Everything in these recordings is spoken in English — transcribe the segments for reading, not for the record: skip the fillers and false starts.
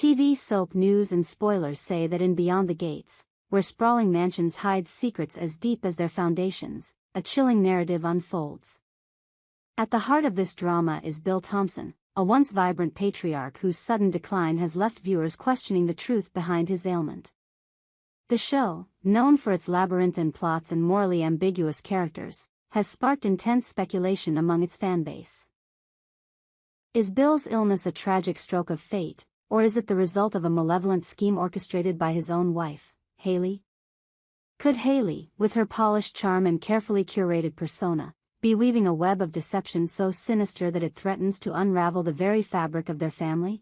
TV soap news and spoilers say that in Beyond the Gates, where sprawling mansions hide secrets as deep as their foundations, a chilling narrative unfolds. At the heart of this drama is Bill Thompson, a once vibrant patriarch whose sudden decline has left viewers questioning the truth behind his ailment. The show, known for its labyrinthine plots and morally ambiguous characters, has sparked intense speculation among its fanbase. Is Bill's illness a tragic stroke of fate, or is it the result of a malevolent scheme orchestrated by his own wife, Haley? Could Haley, with her polished charm and carefully curated persona, be weaving a web of deception so sinister that it threatens to unravel the very fabric of their family?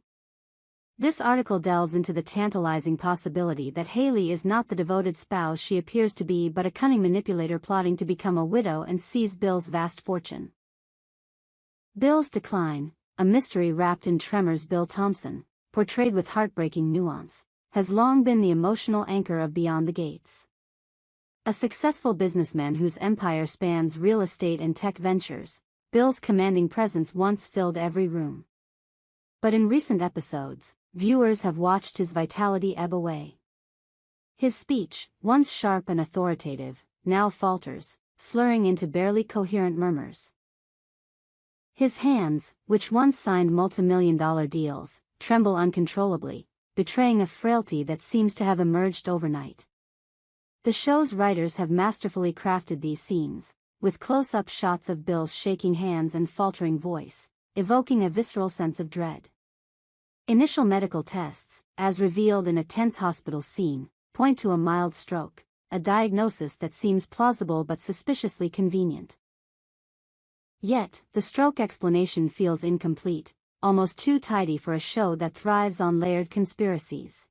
This article delves into the tantalizing possibility that Haley is not the devoted spouse she appears to be but a cunning manipulator plotting to become a widow and seize Bill's vast fortune. Bill's decline, a mystery wrapped in tremors. Bill Thompson, portrayed with heartbreaking nuance, has long been the emotional anchor of Beyond the Gates. A successful businessman whose empire spans real estate and tech ventures, Bill's commanding presence once filled every room. But in recent episodes, viewers have watched his vitality ebb away. His speech, once sharp and authoritative, now falters, slurring into barely coherent murmurs. His hands, which once signed multimillion-dollar deals, tremble uncontrollably, betraying a frailty that seems to have emerged overnight. The show's writers have masterfully crafted these scenes, with close-up shots of Bill's shaking hands and faltering voice, evoking a visceral sense of dread. Initial medical tests, as revealed in a tense hospital scene, point to a mild stroke, a diagnosis that seems plausible but suspiciously convenient. Yet, the stroke explanation feels incomplete, almost too tidy for a show that thrives on layered conspiracies.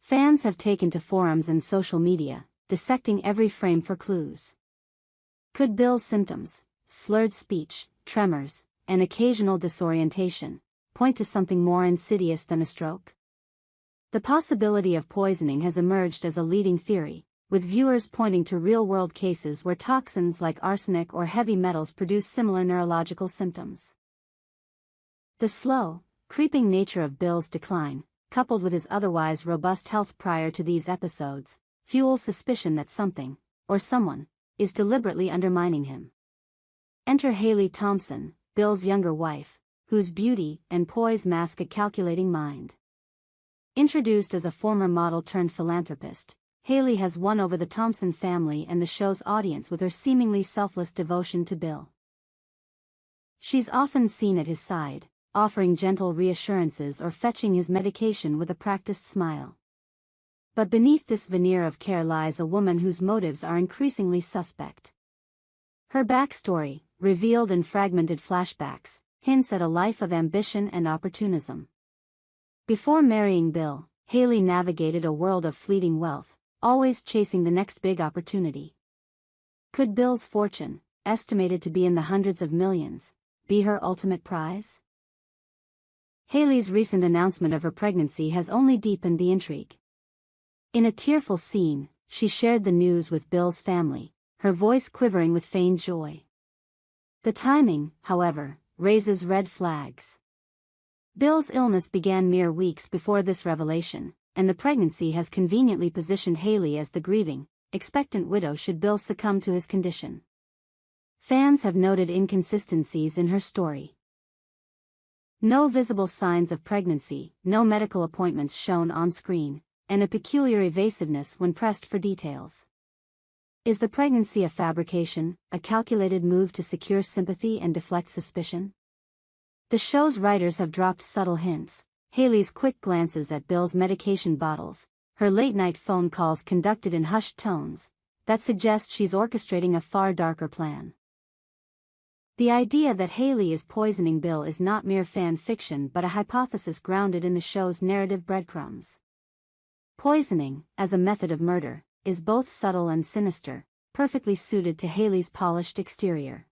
Fans have taken to forums and social media, dissecting every frame for clues. Could Bill's symptoms, slurred speech, tremors, and occasional disorientation, point to something more insidious than a stroke? The possibility of poisoning has emerged as a leading theory, with viewers pointing to real-world cases where toxins like arsenic or heavy metals produce similar neurological symptoms. The slow, creeping nature of Bill's decline, coupled with his otherwise robust health prior to these episodes, fuels suspicion that something, or someone, is deliberately undermining him. Enter Haley Thompson, Bill's younger wife, whose beauty and poise mask a calculating mind. Introduced as a former model-turned-philanthropist, Haley has won over the Thompson family and the show's audience with her seemingly selfless devotion to Bill. She's often seen at his side, offering gentle reassurances or fetching his medication with a practiced smile. But beneath this veneer of care lies a woman whose motives are increasingly suspect. Her backstory, revealed in fragmented flashbacks, hints at a life of ambition and opportunism. Before marrying Bill, Haley navigated a world of fleeting wealth, always chasing the next big opportunity. Could Bill's fortune, estimated to be in the hundreds of millions, be her ultimate prize? Haley's recent announcement of her pregnancy has only deepened the intrigue. In a tearful scene, she shared the news with Bill's family, her voice quivering with feigned joy. The timing, however, raises red flags. Bill's illness began mere weeks before this revelation, and the pregnancy has conveniently positioned Haley as the grieving, expectant widow should Bill succumb to his condition. Fans have noted inconsistencies in her story. No visible signs of pregnancy, no medical appointments shown on screen, and a peculiar evasiveness when pressed for details. Is the pregnancy a fabrication, a calculated move to secure sympathy and deflect suspicion? The show's writers have dropped subtle hints: Haley's quick glances at Bill's medication bottles, her late-night phone calls conducted in hushed tones, that suggest she's orchestrating a far darker plan. The idea that Haley is poisoning Bill is not mere fan fiction but a hypothesis grounded in the show's narrative breadcrumbs. Poisoning, as a method of murder, is both subtle and sinister, perfectly suited to Haley's polished exterior.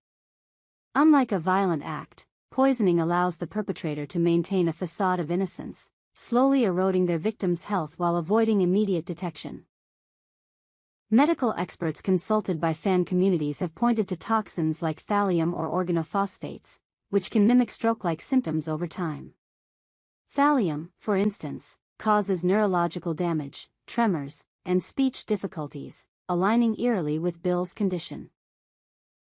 Unlike a violent act, poisoning allows the perpetrator to maintain a facade of innocence, slowly eroding their victim's health while avoiding immediate detection. Medical experts consulted by fan communities have pointed to toxins like thallium or organophosphates, which can mimic stroke-like symptoms over time. Thallium, for instance, causes neurological damage, tremors, and speech difficulties, aligning eerily with Bill's condition.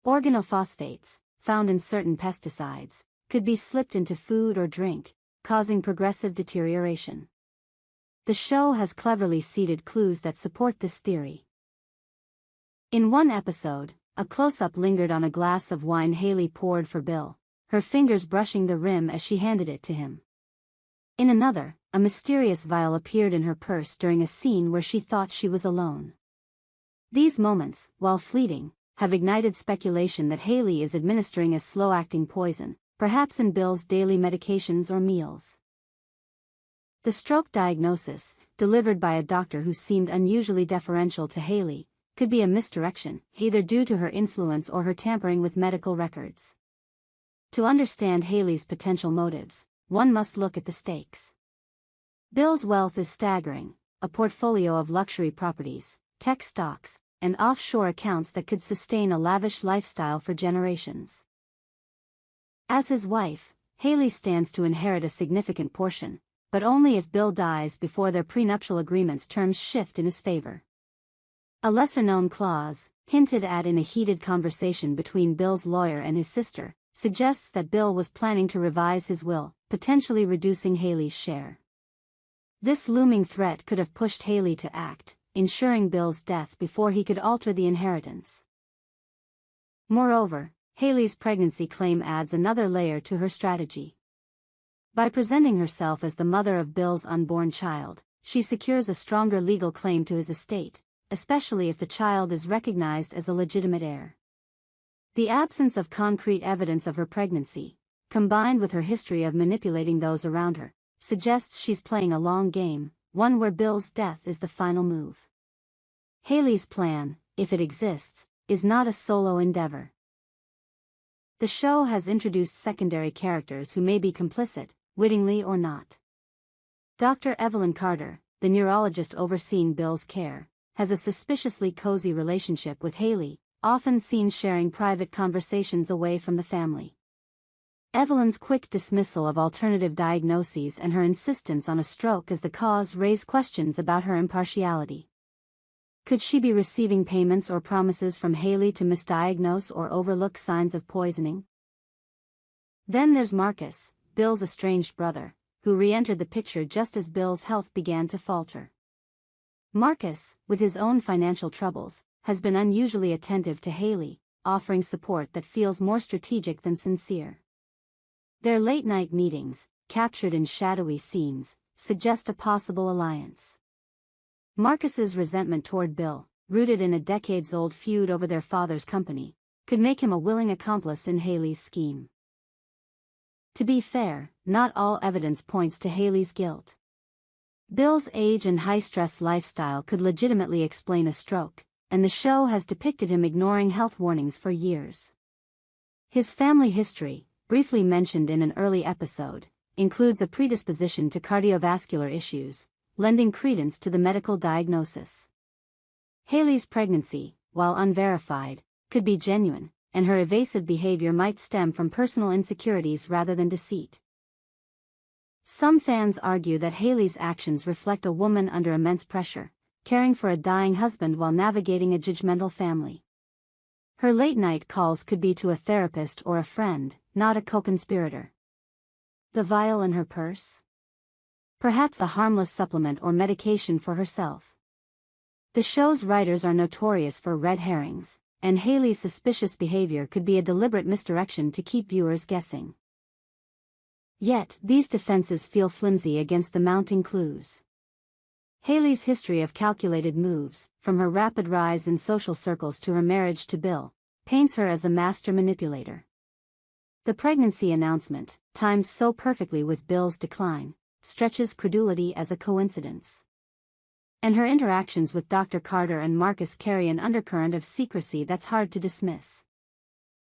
Organophosphates, found in certain pesticides, could be slipped into food or drink, causing progressive deterioration. The show has cleverly seeded clues that support this theory. In one episode, a close-up lingered on a glass of wine Haley poured for Bill, her fingers brushing the rim as she handed it to him. In another, a mysterious vial appeared in her purse during a scene where she thought she was alone. These moments, while fleeting, have ignited speculation that Haley is administering a slow-acting poison, perhaps in Bill's daily medications or meals. The stroke diagnosis, delivered by a doctor who seemed unusually deferential to Haley, could be a misdirection, either due to her influence or her tampering with medical records. To understand Haley's potential motives, one must look at the stakes. Bill's wealth is staggering, a portfolio of luxury properties, tech stocks, and offshore accounts that could sustain a lavish lifestyle for generations. As his wife, Haley stands to inherit a significant portion, but only if Bill dies before their prenuptial agreement's terms shift in his favor. A lesser-known clause, hinted at in a heated conversation between Bill's lawyer and his sister, suggests that Bill was planning to revise his will, potentially reducing Haley's share. This looming threat could have pushed Haley to act, ensuring Bill's death before he could alter the inheritance. Moreover, Haley's pregnancy claim adds another layer to her strategy. By presenting herself as the mother of Bill's unborn child, she secures a stronger legal claim to his estate, especially if the child is recognized as a legitimate heir. The absence of concrete evidence of her pregnancy, combined with her history of manipulating those around her, suggests she's playing a long game, one where Bill's death is the final move. Haley's plan, if it exists, is not a solo endeavor. The show has introduced secondary characters who may be complicit, wittingly or not. Dr. Evelyn Carter, the neurologist overseeing Bill's care, has a suspiciously cozy relationship with Haley, often seen sharing private conversations away from the family. Evelyn's quick dismissal of alternative diagnoses and her insistence on a stroke as the cause raise questions about her impartiality. Could she be receiving payments or promises from Haley to misdiagnose or overlook signs of poisoning? Then there's Marcus, Bill's estranged brother, who re-entered the picture just as Bill's health began to falter. Marcus, with his own financial troubles, has been unusually attentive to Haley, offering support that feels more strategic than sincere. Their late-night meetings, captured in shadowy scenes, suggest a possible alliance. Marcus's resentment toward Bill, rooted in a decades-old feud over their father's company, could make him a willing accomplice in Haley's scheme. To be fair, not all evidence points to Haley's guilt. Bill's age and high-stress lifestyle could legitimately explain a stroke, and the show has depicted him ignoring health warnings for years. His family history, briefly mentioned in an early episode, includes a predisposition to cardiovascular issues, lending credence to the medical diagnosis. Haley's pregnancy, while unverified, could be genuine, and her evasive behavior might stem from personal insecurities rather than deceit. Some fans argue that Haley's actions reflect a woman under immense pressure, caring for a dying husband while navigating a judgmental family. Her late-night calls could be to a therapist or a friend, not a co-conspirator. The vial in her purse? Perhaps a harmless supplement or medication for herself. The show's writers are notorious for red herrings, and Haley's suspicious behavior could be a deliberate misdirection to keep viewers guessing. Yet, these defenses feel flimsy against the mounting clues. Haley's history of calculated moves, from her rapid rise in social circles to her marriage to Bill, paints her as a master manipulator. The pregnancy announcement, timed so perfectly with Bill's decline, stretches credulity as a coincidence. And her interactions with Dr. Carter and Marcus carry an undercurrent of secrecy that's hard to dismiss.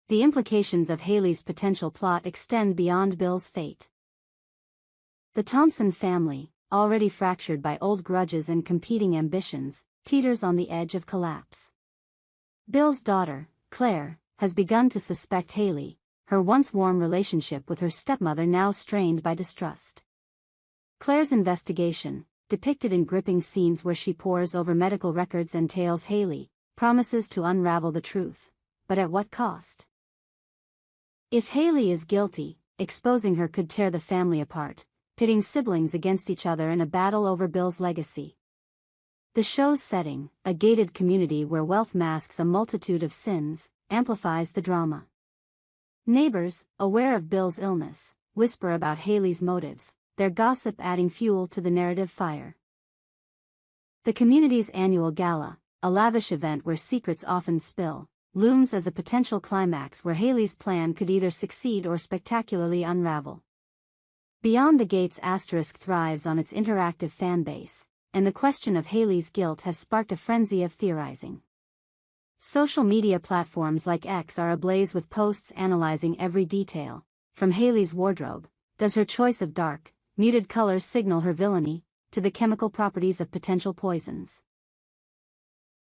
The implications of Haley's potential plot extend beyond Bill's fate. The Thompson family, already fractured by old grudges and competing ambitions, teeters on the edge of collapse. Bill's daughter, Claire, has begun to suspect Haley, her once warm relationship with her stepmother now strained by distrust. Claire's investigation, depicted in gripping scenes where she pores over medical records and tails Haley, promises to unravel the truth. But at what cost? If Haley is guilty, exposing her could tear the family apart, pitting siblings against each other in a battle over Bill's legacy. The show's setting, a gated community where wealth masks a multitude of sins, amplifies the drama. Neighbors, aware of Bill's illness, whisper about Haley's motives, their gossip adding fuel to the narrative fire. The community's annual gala, a lavish event where secrets often spill, looms as a potential climax where Haley's plan could either succeed or spectacularly unravel. Beyond the Gates * thrives on its interactive fan base, and the question of Haley's guilt has sparked a frenzy of theorizing. Social media platforms like X are ablaze with posts analyzing every detail, from Haley's wardrobe, does her choice of dark, muted colors signal her villainy, to the chemical properties of potential poisons.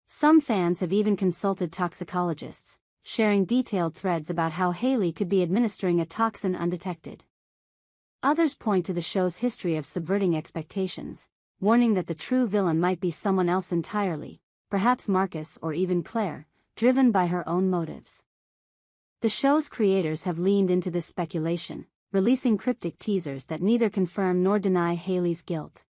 Some fans have even consulted toxicologists, sharing detailed threads about how Haley could be administering a toxin undetected. Others point to the show's history of subverting expectations, warning that the true villain might be someone else entirely, perhaps Marcus or even Claire, driven by her own motives. The show's creators have leaned into this speculation, releasing cryptic teasers that neither confirm nor deny Haley's guilt.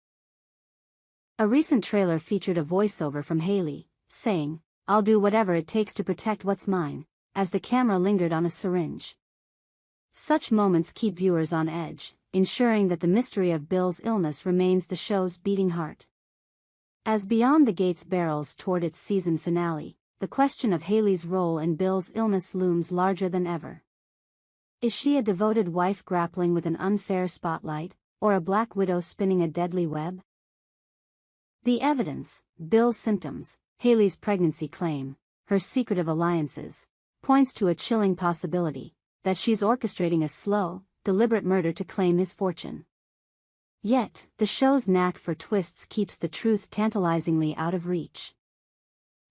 A recent trailer featured a voiceover from Haley, saying, "I'll do whatever it takes to protect what's mine," as the camera lingered on a syringe. Such moments keep viewers on edge, ensuring that the mystery of Bill's illness remains the show's beating heart. As Beyond the Gates barrels toward its season finale, the question of Haley's role in Bill's illness looms larger than ever. Is she a devoted wife grappling with an unfair spotlight, or a black widow spinning a deadly web? The evidence, Bill's symptoms, Haley's pregnancy claim, her secretive alliances, points to a chilling possibility, that she's orchestrating a slow, deliberate murder to claim his fortune. Yet, the show's knack for twists keeps the truth tantalizingly out of reach.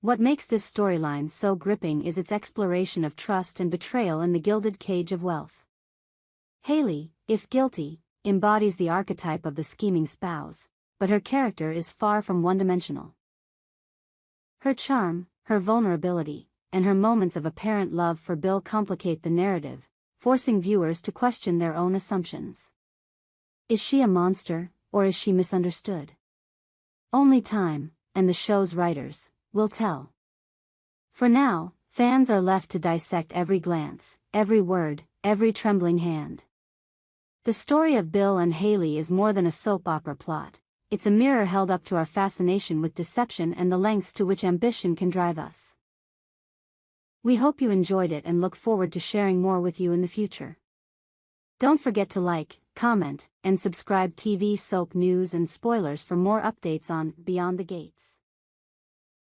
What makes this storyline so gripping is its exploration of trust and betrayal in the gilded cage of wealth. Haley, if guilty, embodies the archetype of the scheming spouse, but her character is far from one-dimensional. Her charm, her vulnerability, and her moments of apparent love for Bill complicate the narrative, forcing viewers to question their own assumptions. Is she a monster, or is she misunderstood? Only time, and the show's writers, will tell. For now, fans are left to dissect every glance, every word, every trembling hand. The story of Bill and Haley is more than a soap opera plot. It's a mirror held up to our fascination with deception and the lengths to which ambition can drive us. We hope you enjoyed it and look forward to sharing more with you in the future. Don't forget to like, comment, and subscribe. TV soap news and spoilers for more updates on Beyond the Gates.